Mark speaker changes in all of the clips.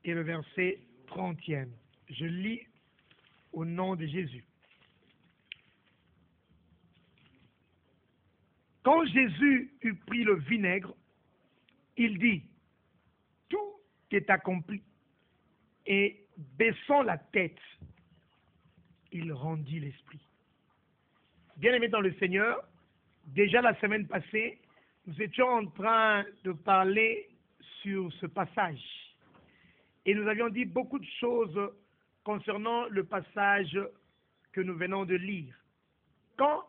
Speaker 1: et le verset 30e. Je lis au nom de Jésus. Quand Jésus eut pris le vinaigre, il dit, tout est accompli. Et baissant la tête, il rendit l'esprit. Bien-aimés dans le Seigneur, déjà la semaine passée, nous étions en train de parler sur ce passage. Et nous avions dit beaucoup de choses concernant le passage que nous venons de lire. Quand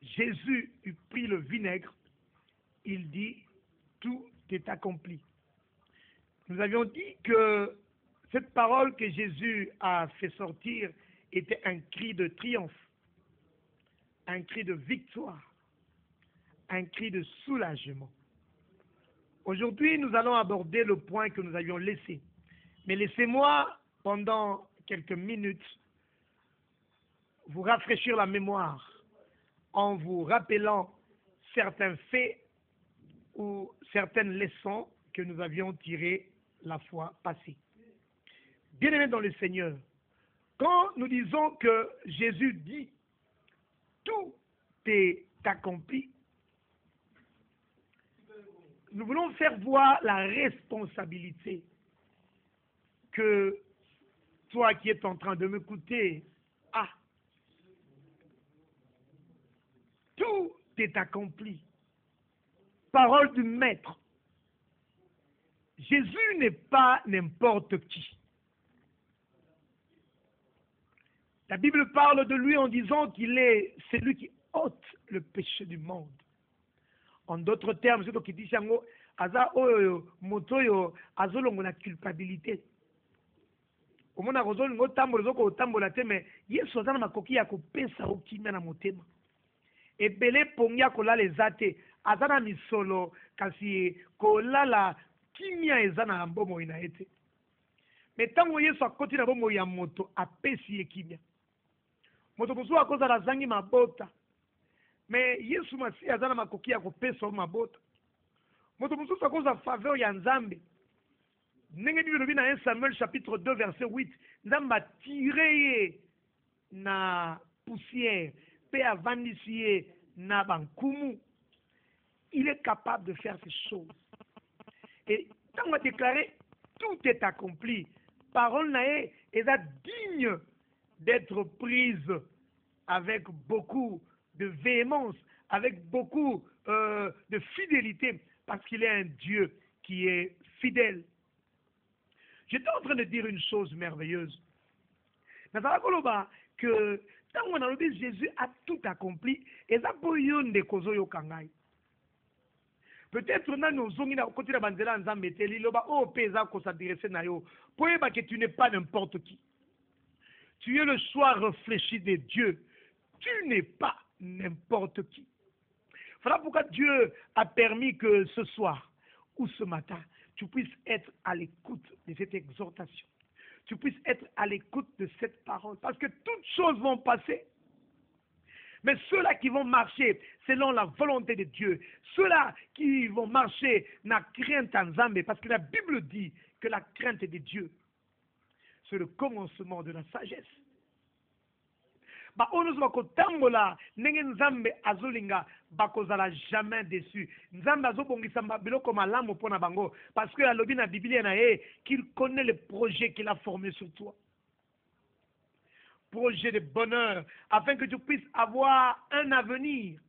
Speaker 1: Jésus eut pris le vinaigre, il dit, tout est accompli. Nous avions dit que cette parole que Jésus a fait sortir était un cri de triomphe, un cri de victoire, un cri de soulagement. Aujourd'hui, nous allons aborder le point que nous avions laissé. Mais laissez-moi, pendant quelques minutes, vous rafraîchir la mémoire en vous rappelant certains faits ou certaines leçons que nous avions tirées la fois passée. Bien-aimés dans le Seigneur, quand nous disons que Jésus dit « tout est accompli », nous voulons faire voir la responsabilité que toi qui es en train de m'écouter as. Tout est accompli. Parole du Maître. Jésus n'est pas n'importe qui. La Bible parle de lui en disant qu'il est celui qui ôte le péché du monde. En d'autres termes, c'est ce qui dit Chango, aza oyo motoyo azolongo la culpabilité. Au monde a rozolongo tambola zoko tambola te mais Yesu azana makoki ya kopesa okimya na motema. Ebele pongia kolala ezate azana misolo kasi kolala kimia ezana mbomo ina ete. Mais tango Yesu akoti na bomo ya moto apesi ye kimia. Moto mosusu akozala zangi mabota. Mais Yesu masi azana makoki ya kopesa mabota. Moto mosusu akoza faveur ya Nzambe. Ndenge bibi na 1 Samuel chapitre 2 verset 8, Nzamba tiré na poussière, pe avandisié na bankumu. Il est capable de faire ces choses. Et quand on va déclarer tout est accompli, parole nae est digne d'être prise avec beaucoup de véhémence, avec beaucoup de fidélité, parce qu'il est un Dieu qui est fidèle. J'étais en train de dire une chose merveilleuse. Que tant qu'on a dit Jésus a tout accompli, et ça peut y kozo yo kangai. Peut-être que tu n'es pas n'importe qui. Tu es le choix réfléchi de Dieu. Tu n'es pas n'importe qui. Voilà pourquoi Dieu a permis que ce soir ou ce matin, tu puisses être à l'écoute de cette exhortation. Tu puisses être à l'écoute de cette parole. Parce que toutes choses vont passer. Mais ceux-là qui vont marcher selon la volonté de Dieu, ceux-là qui vont marcher na crainte en Zambé, parce que la Bible dit que la crainte de Dieu, c'est le commencement de la sagesse. Ono bakotambola ndenge Nzambe azolinga bakozala jamais déçu. Nzambe azobongisa biloko malamu pona bango parce que alobi na Biblia na ye qu'il connaît le projet qu'il a formé sur toi. Projet de bonheur afin que tu puisses avoir un avenir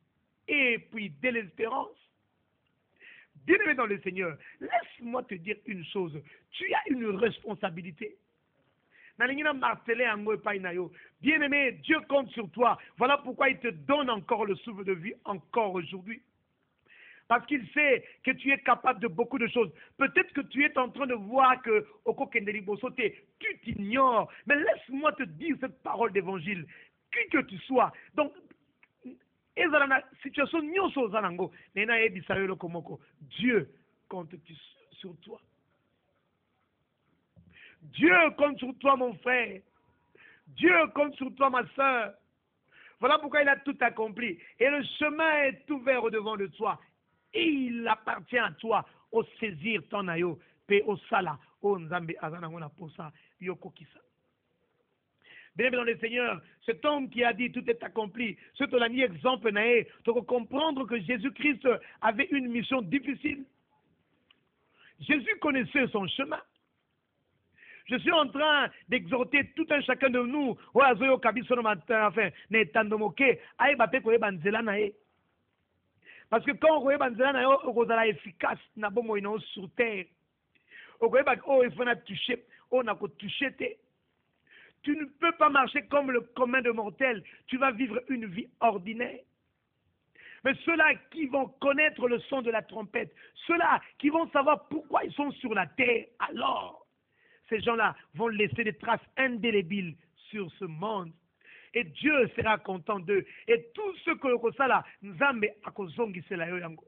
Speaker 1: et puis de l'espérance. Bien-aimé dans le Seigneur, laisse-moi te dire une chose. Tu as une responsabilité. Bien-aimé, Dieu compte sur toi. Voilà pourquoi il te donne encore le souffle de vie, encore aujourd'hui. Parce qu'il sait que tu es capable de beaucoup de choses. Peut-être que tu es en train de voir que tu t'ignores. Mais laisse-moi te dire cette parole d'évangile. Qui que tu sois. Donc, situation Dieu compte sur toi. Dieu compte sur toi, mon frère. Dieu compte sur toi, ma soeur. Voilà pourquoi il a tout accompli. Et le chemin est ouvert au-devant de toi. Et il appartient à toi au saisir ton ayo, pe au sala, Oh Nzambe azanangona posa yokokisa. Bien dans le Seigneur, cet homme qui a dit tout est accompli, ce que l'on a mis exemple, tu peux comprendre que Jésus-Christ avait une mission difficile. Jésus connaissait son chemin. Je suis en train d'exhorter tout un chacun de nous, parce que quand on est efficace, sur terre, tu ne peux pas marcher comme le commun de mortels, tu vas vivre une vie ordinaire. Mais ceux-là qui vont connaître le son de la trompette, ceux-là qui vont savoir pourquoi ils sont sur la terre, alors ces gens-là vont laisser des traces indélébiles sur ce monde. Et Dieu sera content d'eux. Et tout ce que le là, Nzambe akozongisela yo yango.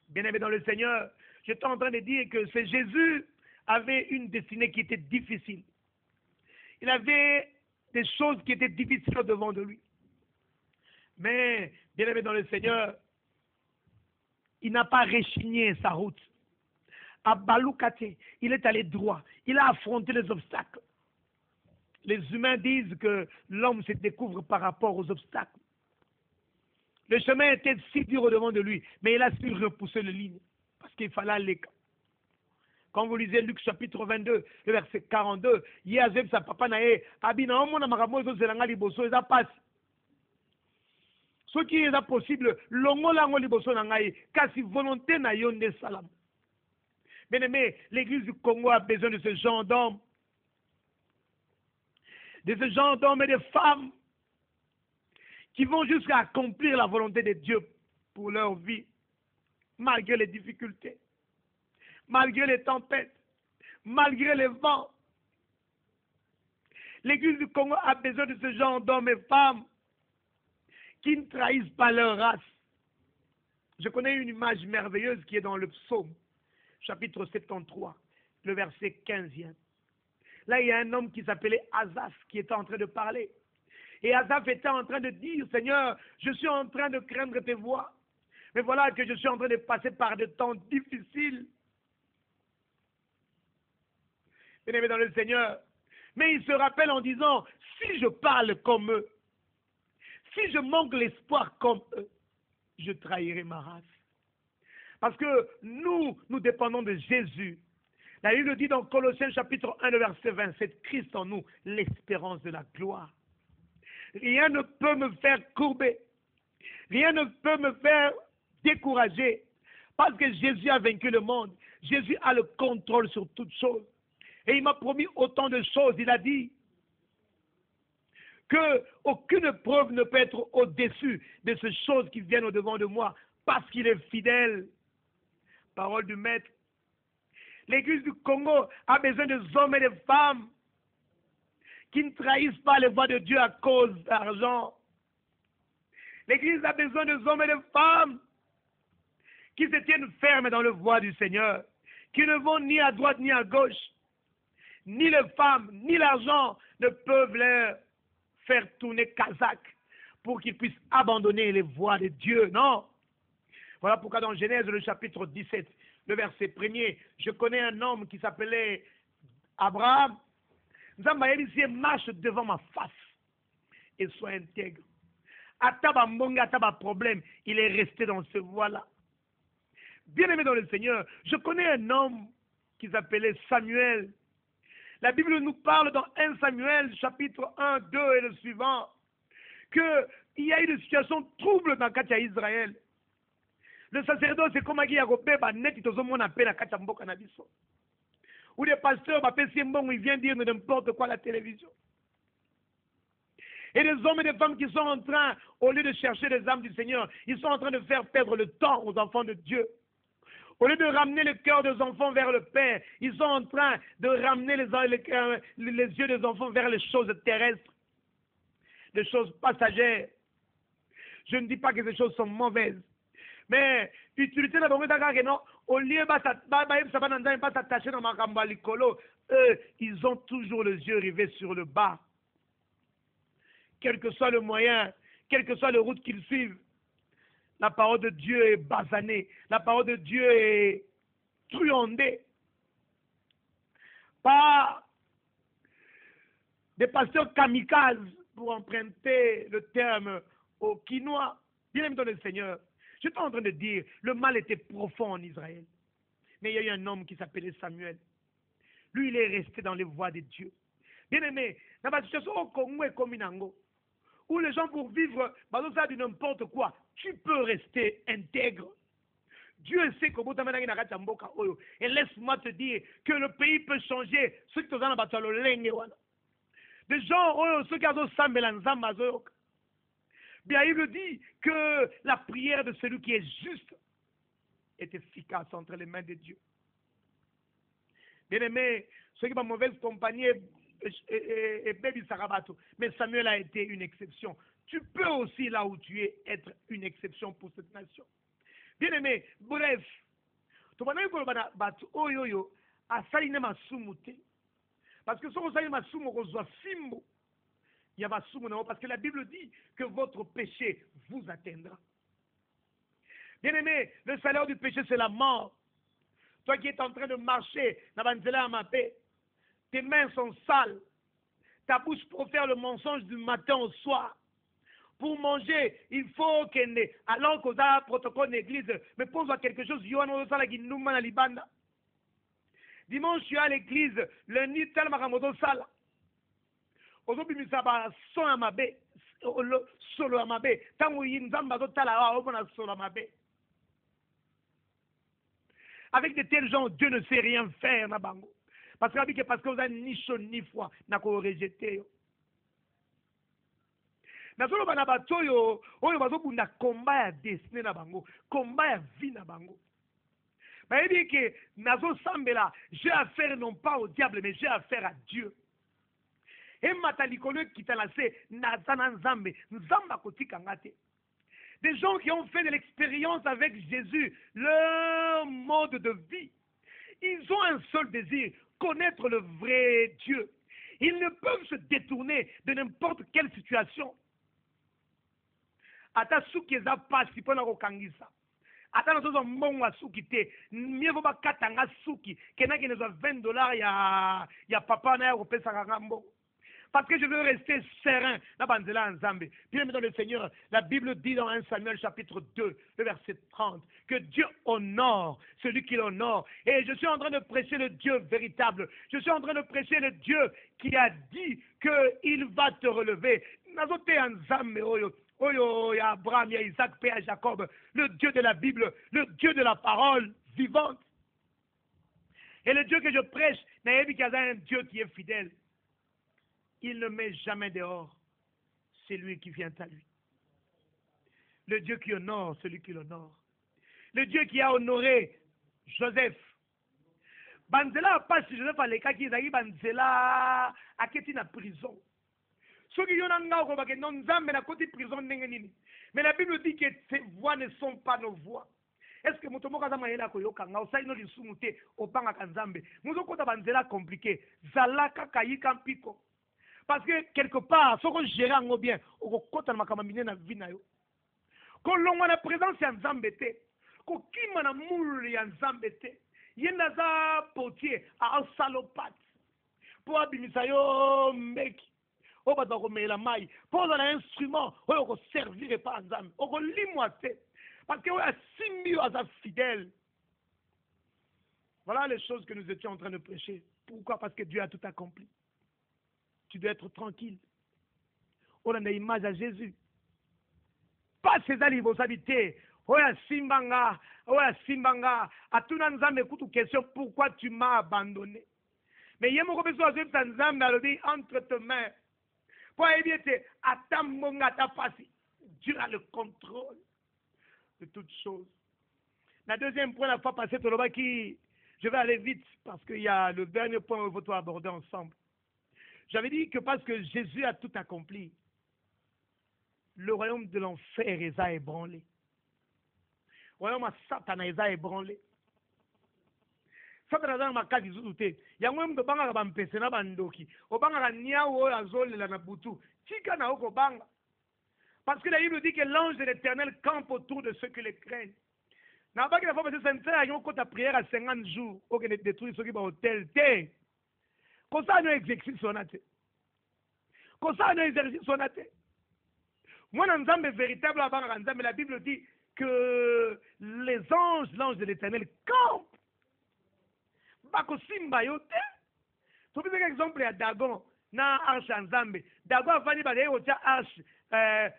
Speaker 1: Bien-aimé dans le Seigneur, j'étais en train de dire que ce Jésus avait une destinée qui était difficile. Il avait des choses qui étaient difficiles devant de lui. Mais, bien-aimé dans le Seigneur, il n'a pas rechigné sa route. À Baloukate, il est allé droit. Il a affronté les obstacles. Les humains disent que l'homme se découvre par rapport aux obstacles. Le chemin était si dur au devant de lui, mais il a su repousser les lignes, parce qu'il fallait aller. Quand vous lisez Luc chapitre 22, le verset 42, Yazeb sa papa nae, abina omona makambo zo zelanga liboso eza passe. Ce qui est possible, longola ngo liboso na ngai, kasi volonté na yo nde salam. Bien-aimé, l'église du Congo a besoin de ce genre d'hommes. De ce genre d'hommes et de femmes qui vont jusqu'à accomplir la volonté de Dieu pour leur vie, malgré les difficultés, malgré les tempêtes, malgré les vents. L'église du Congo a besoin de ce genre d'hommes et femmes qui ne trahissent pas leur race. Je connais une image merveilleuse qui est dans le psaume, chapitre 73, le verset 15e. Là, il y a un homme qui s'appelait Asaph qui était en train de parler. Et Asaph était en train de dire, Seigneur, je suis en train de craindre tes voies. Mais voilà que je suis en train de passer par des temps difficiles. Bien-aimé dans le Seigneur. Mais il se rappelle en disant, si je parle comme eux, si je manque l'espoir comme eux, je trahirai ma race. Parce que nous dépendons de Jésus. La Bible dit dans Colossiens chapitre 1, le verset 20, c'est Christ en nous, l'espérance de la gloire. Rien ne peut me faire courber. Rien ne peut me faire décourager. Parce que Jésus a vaincu le monde. Jésus a le contrôle sur toutes choses. Et il m'a promis autant de choses. Il a dit qu'aucune preuve ne peut être au-dessus de ces choses qui viennent au-devant de moi. Parce qu'il est fidèle. Parole du Maître. L'église du Congo a besoin des hommes et des femmes qui ne trahissent pas les voies de Dieu à cause d'argent. L'église a besoin des hommes et des femmes qui se tiennent fermes dans le voie du Seigneur, qui ne vont ni à droite ni à gauche. Ni les femmes, ni l'argent ne peuvent leur faire tourner Kazakh pour qu'ils puissent abandonner les voies de Dieu. Non. Voilà pourquoi dans Genèse, le chapitre 17, le verset 1er, je connais un homme qui s'appelait Abraham. Nzambe marche devant ma face et soit intègre. Ataba mbonga, ataba problème, il est resté dans ce voie-là. Bien-aimé dans le Seigneur, je connais un homme qui s'appelait Samuel. La Bible nous parle dans 1 Samuel, chapitre 1, 2 et le suivant, qu'il y a eu des situations troubles dans Katia Israël. Le sacerdoce, c'est comme il ou des pasteurs, ils viennent dire n'importe quoi à la télévision. Et des hommes et des femmes qui sont en train, au lieu de chercher les âmes du Seigneur, ils sont en train de faire perdre le temps aux enfants de Dieu. Au lieu de ramener le cœur des enfants vers le Père, ils sont en train de ramener les yeux des enfants vers les choses terrestres, les choses passagères. Je ne dis pas que ces choses sont mauvaises. Mais utilité la bonne que non, au lieu de s'attacher dans ma likolo, eux, ils ont toujours les yeux rivés sur le bas. Quel que soit le moyen, quelle que soit la route qu'ils suivent, la parole de Dieu est basanée, la parole de Dieu est truandée. pas des pasteurs kamikazes, pour emprunter le terme au quinois. Bien-aimé dans le Seigneur, je suis en train de dire, le mal était profond en Israël. Mais il y a eu un homme qui s'appelait Samuel. Lui, il est resté dans les voies de Dieu. Bien-aimé, dans la situation au Congo et Kominango, où les gens pour vivre, ça dit n'importe quoi, tu peux rester intègre. Dieu sait que et laisse-moi te dire que le pays peut changer. Ceux qui sont des gens, ceux qui ont bien, il dit que la prière de celui qui est juste est efficace entre les mains de Dieu. Bien aimé, ceux qui ont mauvaise compagnie et Baby Sarabato, mais Samuel a été une exception. Tu peux aussi, là où tu es, être une exception pour cette nation. Bien aimé, bref, parce que si on a masumu, il y a masumu, parce que la Bible dit que votre péché vous atteindra. Bien aimé, le salaire du péché, c'est la mort. Toi qui es en train de marcher, tes mains sont sales, ta bouche profère le mensonge du matin au soir. Pour manger, il faut qu'elle ait, alors qu'on a un protocole d'église, mais pose-moi quelque chose, dimanche, je suis à l'église, lundi, tel maramoto sala. Ozobimisa ba son amabe, solo amabe, tango yinzamba zo tala obona solo amabe. Avec de tels gens, Dieu ne sait rien faire na bango. Parce que vous avez ni chaud ni froid, n'a qu'au rejeter. Nazolo bana batoyo, oyo bazobunda combat ya destiné na bango, combat ya vie na bango. Mais il dit que nazo sambela, j'ai affaire non pas au diable, mais j'ai affaire à Dieu. Et matalikolo qui t'a laissé, nazana nzambe, nzamba kotika ngate. Des gens qui ont fait de l'expérience avec Jésus, leur mode de vie. Ils ont un seul désir, connaître le vrai Dieu. Ils ne peuvent se détourner de n'importe quelle situation. Ata suki eza pasi pona kokangisa. Ata nazoza mbongo ya suki te. Mieux vaut bakata nga suki kenaki nezwa $20 ya papa na ya kopesaka nga mbongo. Parce que je veux rester serein. Bien dans le Seigneur, la Bible dit dans 1 Samuel chapitre 2, le verset 30, que Dieu honore celui qui l'honore. Et je suis en train de prêcher le Dieu véritable. Je suis en train de prêcher le Dieu qui a dit qu'il va te relever. Oyo, ya Abraham, ya Isaac, ya Jacob, le Dieu de la Bible, le Dieu de la parole vivante. Et le Dieu que je prêche, c'est un Dieu qui est fidèle. Il ne met jamais dehors celui qui vient à lui. Le Dieu qui honore celui qui l'honore. Le Dieu qui a honoré Joseph. Banzela pas si Joseph aleka qui est banzela a quitté la prison. Ceux qui ont prison. Mais la Bible dit que ces voix ne sont pas nos voix. Est-ce que mutomo kaza mayela ko yokanga osaino lisumute opanga kanzambe muzo kota banzela compliqué zalaka kayika mpiko parce que quelque part soko gérer ngo bien okokota na makamamine na vie na yo ko longwa na présence ya nzambe te ko kima na mulu ya nzambe te yenda za potier a salopat pour abimisa yo mbeki o bato ko mela mai pour un instrument o ko servir pas nzambe o ko limwa te. Parce que Simio a fidèle. Voilà les choses que nous étions en train de prêcher. Pourquoi? Parce que Dieu a tout accompli. Tu dois être tranquille. On a une image à Jésus. Pas ces animosabilités. Oya Simbanga. A tout le monde écoute une question. Pourquoi tu m'as abandonné? Mais il y a mon besoin de Tanzam entre tes mains. Pour éviter à ta monga ta face. Dieu a le contrôle de toutes choses. La deuxième point, la fois passée, je vais aller vite parce qu'il y a le dernier point que nous devons aborder ensemble. J'avais dit que parce que Jésus a tout accompli, le royaume de l'enfer est ébranlé. Le royaume de Satan est ébranlé. Satan a makaki zute. Yango mto banga ba mpese na bandoki. Obanga niawo azolela na butu. Tika na oko banga. Parce que la Bible dit que l'ange de l'Éternel campe autour de ceux qui le craignent. N'a pas que la fois passée, c'est une prière à 50 jours. Pour que détruire ceux qui vont au tel. kosala no exercice wana te kosala no exercice wana te mwana nzambe véritable abangaka nzambe. La Bible dit que les anges, l'ange de l'Éternel campent bakosimba yo te. Topesaka exemple ya Dagon na arche ya nzambe. Dagon avandi balaye kotia arche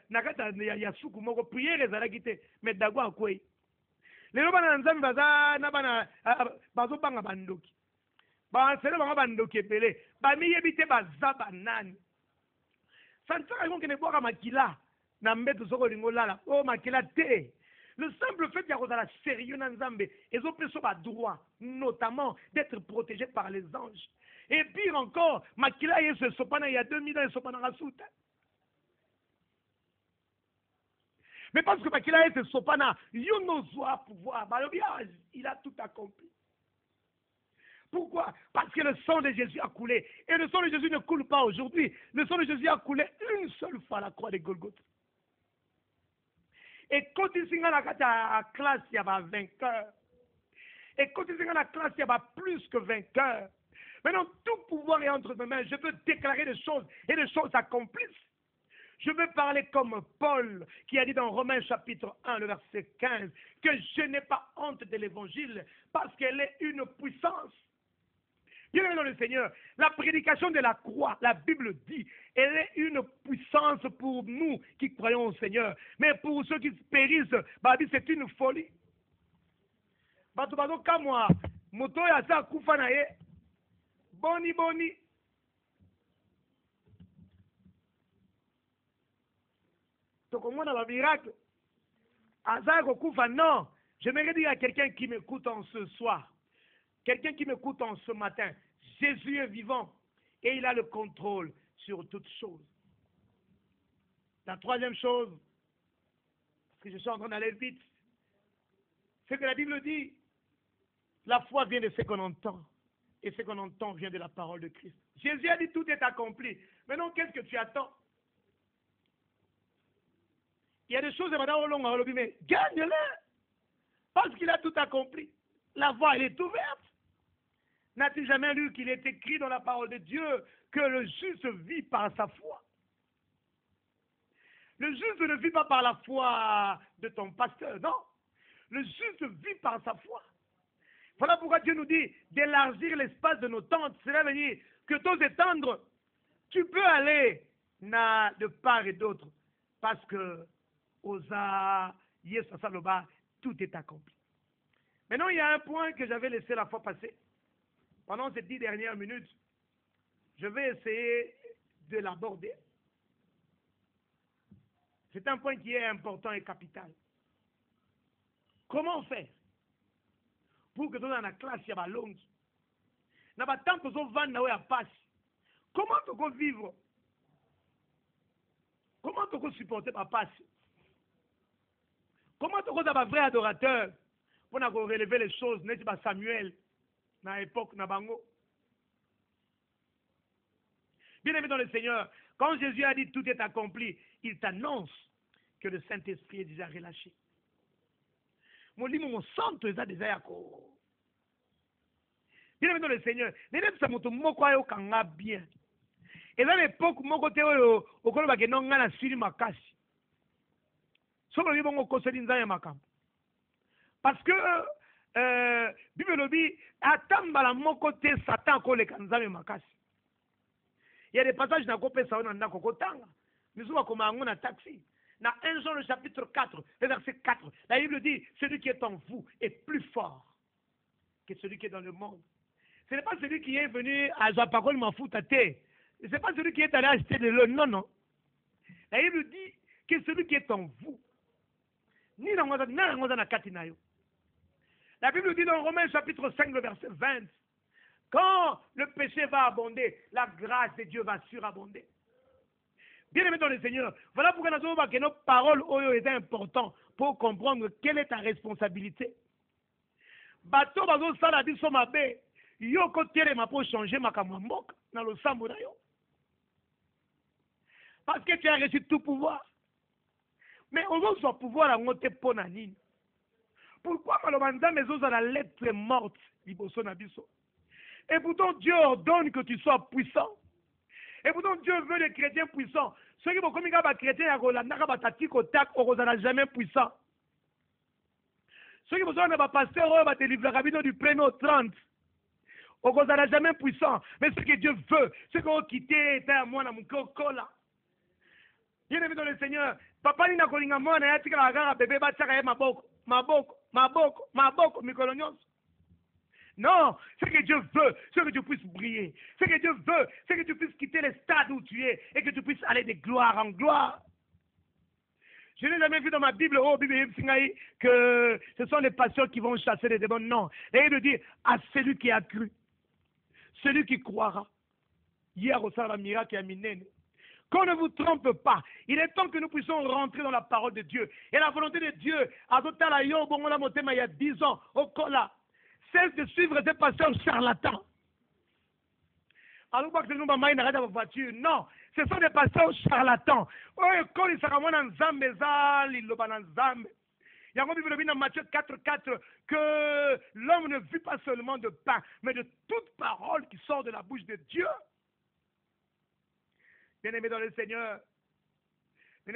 Speaker 1: na kati ya suku moko, priere ezalaki te, mais Dagon akwei. Lelo bana na nzambe baza na bana bazobanga bandoki, bansele bango bandoki ebele, bamiyebi te baza banani. Santisaka yango kende bwaka makila na mbeto soko olingo lala o makila te. Le simple fait d'être sérieux dans Nzambe, ils ont pris sur droit, notamment d'être protégés par les anges. Et pire encore, Makila il y a 2000 ans, il sopana rasuta. Mais parce que Makila est sopana, il a pouvoir, il a tout accompli. Pourquoi? Parce que le sang de Jésus a coulé. Et le sang de Jésus ne coule pas aujourd'hui. Le sang de Jésus a coulé une seule fois à la croix de Golgotha. Et quand il y a la classe, il y a vainqueur. Et quand il y a la classe, il y a plus que vainqueur. Maintenant, tout pouvoir est entre mes mains. Je veux déclarer des choses et des choses s'accomplissent. Je veux parler comme Paul qui a dit dans Romains chapitre 1, le verset 15, que je n'ai pas honte de l'évangile parce qu'elle est une puissance. Bien-aimé dans le Seigneur, la prédication de la croix, la Bible dit, elle est une puissance pour nous qui croyons au Seigneur. Mais pour ceux qui périssent, c'est une folie. Boni boni. Tokomona ba miracle. Azako kufa, non. J'aimerais dire à quelqu'un qui m'écoute en ce soir, quelqu'un qui m'écoute en ce matin, Jésus est vivant et il a le contrôle sur toutes choses. La troisième chose, parce que je suis en train d'aller vite, c'est que la Bible dit, la foi vient de ce qu'on entend, et ce qu'on entend vient de la parole de Christ. Jésus a dit, tout est accompli. Maintenant, qu'est-ce que tu attends? Il y a des choses, mais gagne-les, parce qu'il a tout accompli. La voie, elle est ouverte. N'as-tu jamais lu qu'il est écrit dans la parole de Dieu que le juste vit par sa foi? Le juste ne vit pas par la foi de ton pasteur, non. Le juste vit par sa foi. Voilà pourquoi Dieu nous dit d'élargir l'espace de nos tentes. Cela veut dire que tous étendre, tu peux aller de part et d'autre. Parce que tout est accompli. Maintenant, il y a un point que j'avais laissé la fois passée. Pendant ces 10 dernières minutes, je vais essayer de l'aborder. C'est un point qui est important et capital. Comment faire pour que dans la classe, il y ait longue, il y a tant de gens qui passent. Comment tu peux vivre? Comment tu peux supporter ma passe? Comment tu peux être un vrai adorateur pour relever les choses, n'est-ce pas Samuel? Dans l'époque, na bango. Bien-aimé dans le Seigneur, quand Jésus a dit tout est accompli, il t'annonce que le Saint-Esprit est déjà relâché. Mon centre est déjà yako. Bien-aimé dans le Seigneur, n'est-ce pas mon moko ayo kanga bien. Et dans l'époque, mon côté au koloba ke non ngana siri makasi. Solo li bongo koseli nzaya makam. Parce que Bible dit, atambala moko te Satan koleka nzame makasi. Il y a des passages dans le Pesa on a kokotanga. Nous sommes comme un taxi. Dans 1 Jean le chapitre 4, le verset 4, la Bible dit, celui qui est en vous est plus fort que celui qui est dans le monde. Ce n'est pas celui qui est venu à Japakol Mafoutate. Ce n'est pas celui qui est allé acheter de l'eau. Non, non. La Bible dit que celui qui est en vous, ni dans la Katinayo. La Bible dit dans Romains chapitre 5, le verset 20, quand le péché va abonder, la grâce de Dieu va surabonder. Bien-aimé dans le Seigneur, voilà pourquoi nous avons que nos paroles étaient importantes pour comprendre quelle est ta responsabilité. Bateau bazo sala biso mabe, yo ko telema pour changer makambo mboka na lo sambo na yo. Parce que tu as reçu tout pouvoir. Mais on veut son pouvoir à monter pour nanine. Pourquoi malobanda mais aux la lettre morte liboso na biso? Et pourtant, Dieu ordonne que tu sois puissant. Et pourtant, Dieu veut des chrétiens puissants. Ceux qui vont comme des chrétiens, ils ne jamais puissant. Ceux qui vont être des pasteurs, ils vont te livrer du 1er au 30. Ils ne jamais puissant. Mais ce que Dieu veut, c'est qu'on quitte à moi dans mon cœur là. Bien aimé dans le Seigneur, papa n'a pas de moi, n'a pas de bébé, maboko, mikolonyos. Non, c'est que Dieu veut, c'est que tu puisses briller. Ce que Dieu veut, c'est que tu puisses quitter le stade où tu es et que tu puisses aller de gloire en gloire. Je n'ai jamais vu dans ma Bible, que ce sont les pasteurs qui vont chasser les démons. Non. Et il dit à celui qui a cru, celui qui croira. Hier au Salva miracle à Minene. Qu'on ne vous trompe pas. Il est temps que nous puissions rentrer dans la parole de Dieu. Et la volonté de Dieu, à il y a 10 ans, au Kola, cesse de suivre des pasteurs charlatans. Alors, non, ce sont des pasteurs charlatans. Il y a un Bible dans Matthieu 4,4 que l'homme ne vit pas seulement de pain, mais de toute parole qui sort de la bouche de Dieu. Bien-aimé dans le Seigneur, à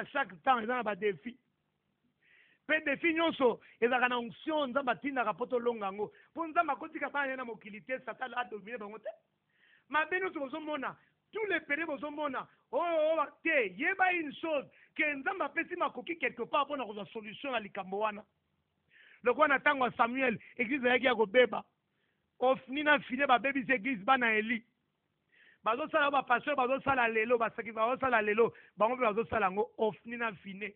Speaker 1: chaque temps, il y a des défis. Pe défi nyonso ezaka na onction nzambe atindaka poto longa ngo po nzambe akotika bana na mokili te satana adomine bango te mabe nyonso bozomona tous les pédés bozomona te yeba une chose que nzambe apesi makoki quelque part mpona kozwa solution ya likambo wana lokola na ntango ya Samuel église ayaki ya kobeba ofni na fine babebisi église bana Eli bazosala bapasteur bazosala lelo basaki bazosala lelo bango mpe bazosala yango ofni na fine.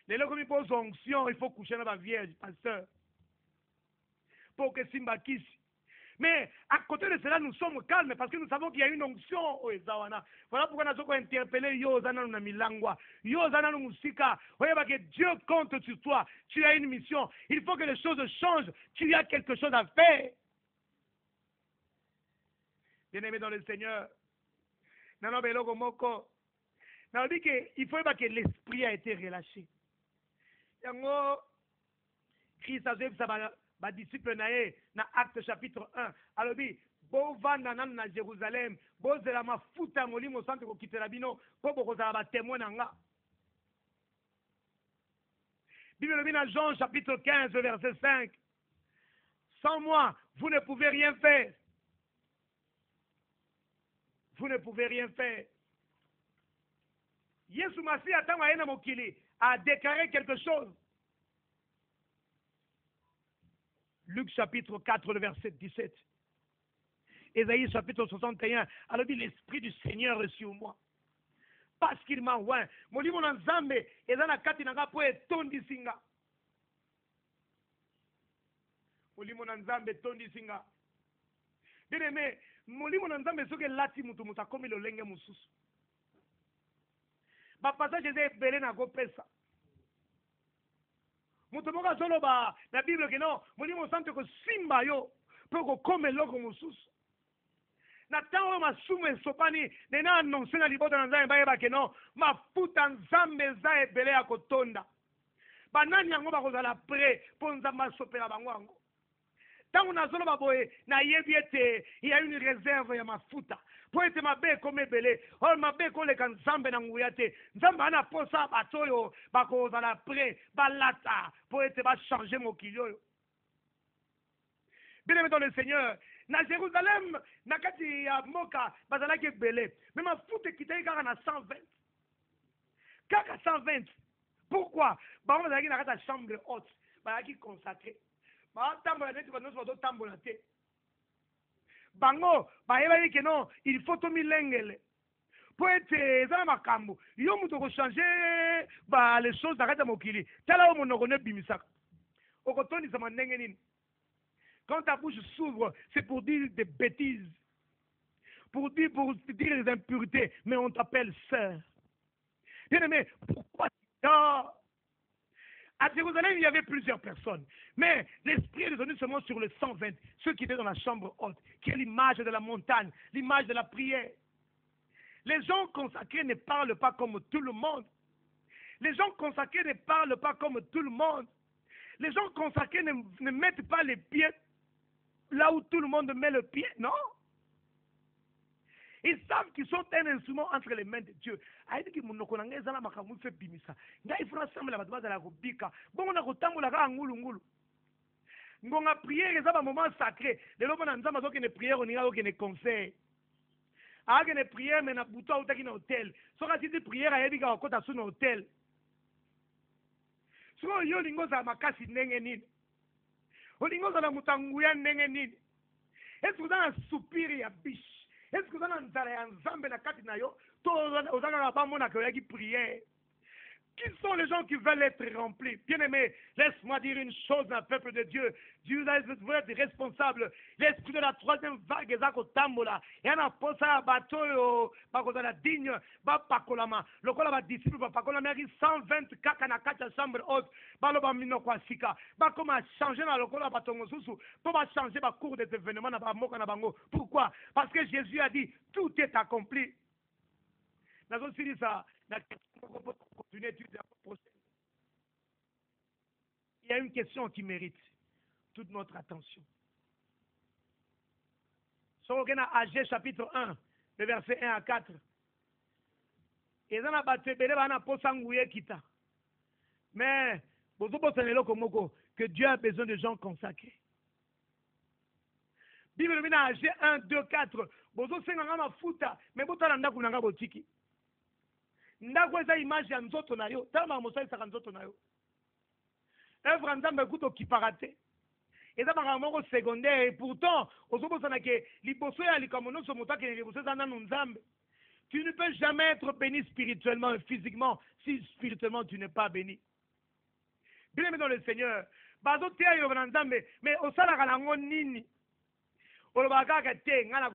Speaker 1: Les gens qui posent onction, il faut coucher dans la vierge, pasteur. Pour que Simba kisse. Mais à côté de cela, nous sommes calmes parce que nous savons qu'il y a une onction au Ezawana. Voilà pourquoi nous avons interpellé Yozana na Milangwa. Yozana no Musika. Voyez que Dieu compte sur toi. Tu as une mission. Il faut que les choses changent. Tu as quelque chose à faire. Bien-aimé dans le Seigneur. Non, mais il faut que l'esprit a été relâché. Yango Christ a dit ba disciple nae na Acte chapitre 1 alobi bo vanda nan na Jérusalem bo zela mafuta molimo santo ko kitela bino po boko za ba témoin nanga. Bible dit dans Jean chapitre 15 verset 5 sans moi vous ne pouvez rien faire. Vous ne pouvez rien faire. Yesu Masi atanga ena mokili a déclaré quelque chose. Luc chapitre 4, le verset 17. Ésaïe chapitre 61. Alors dit l'Esprit du Seigneur est sur moi. Parce qu'il m'a oint. Molimo na nzambe ezana kati nanga po etondi singa. Molimo na nzambe etondi singa. Bien aimé, molimo na nzambe soki lati mutu mutu akomi lolenge mususu. Bapassage eza ebele na kopesa moto moko azoloba na Bible ke non molimo santo kosimba yo mpo kokoma eloko mosusu na ntango oyo masumu esopani nena annonce na libota na nzambe bayeba ke non mafuta nzambe eza ebele ya kotonda banani yango bakozala pre mpo nzambe asopela bango yango ntango nazoloba boye nayebi ete ya une réserve ya mafuta po ete mabe ekoma ebele oyo mabe ekoleka nzambe na nguya te nzambe ana posa bato oyo bakozala pre balata po ete bachange mokili oyo. Bien-aimé dans le Seigneur, na Jérusalem na kati ya mboka bazalaki ebele me mafuta ekitaki kaka na 120 kaka 120. Pourquoi? Bango bazalaki na kati ya chambre haute bazalaki consacré batambola neti banyonso bazotambola te bango bayebaki ke non il faut tomilengele po ete eza na makambo yo moto okochange les choses na kati ya mokili tala oyo monoko nebimisaka okotondisama ndenge nini. Quand ta bouche s'ouvre c'est pour dire des bêtises pour dire des impuretés mais on t'appelle sœur. Bien aimé, pourquoi à Jérusalem, il y avait plusieurs personnes. Mais l'Esprit est descendu seulement sur les 120, ceux qui étaient dans la chambre haute, qui est l'image de la montagne, l'image de la prière. Les gens consacrés ne parlent pas comme tout le monde. Les gens consacrés ne parlent pas comme tout le monde. Les gens consacrés ne mettent pas les pieds là où tout le monde met le pied, non. Ils savent qu'ils sont un instrument entre les mains de Dieu. Aïdiki munoko na ngeza na makamu fe bimisa. Nga ifuna sambela batu bazala kubika. Bongo na kotambola ka ngulu ngulu. Ngonga prière eza ba moment sacré. Lelo bana nzamba zoke ne prière oninga zoke ne conseil. Ake ne prière mais na buto utaki na hotel. Soka siti prière ayebika okota su na hotel. Soko yo lingo za makasi ndenge nini. Olingo za na mutanguya ndenge nini. Est-ce que vous avez un soupir ya biche? Est-ce que vous avez un nzala ya nzambe na kati na yo? To ozaka ba mona ke yaki prière. Qui sont les gens qui veulent être remplis? Bien-aimés, laisse-moi dire une chose d'un peuple de Dieu. Dieu vous êtes responsable. L'esprit de la troisième vague est à Tambola. Et on a posé un bateau, la digne, Pakolama. Le col va disciple, Pakolama, 120 kaka na kata chambre haute. Baloba mino kwa sika. Comme a changé dans le col à Batongo Susu. Pour changer le cours des événements na Bamoka na Bango. Pourquoi? Parce que Jésus a dit, tout est accompli. Nous avons dit ça. Il y a une question qui mérite toute notre attention. Si on regarde Agé chapitre 1, le verset 1 à 4. Mais que Dieu a besoin de gens consacrés. Bible dit Agé 1, 2, 4. Mais ndako eza image ya nzoto na yo tala mosalisaka nzoto na yo œuvre nzambe kuta okipaka te eza makambo moko secondaire et pourtant ozobosana ke liboso ya likambo nyonso moto akende liboso eza nanu nzambe. Tu ne peux jamais être béni spirituellement et physiquement si spirituellement tu n'es pas béni. Bien aimé dans le Seigneur bazoteya yo na nzambe mais osalaka nango nini olobaka kaka te nga na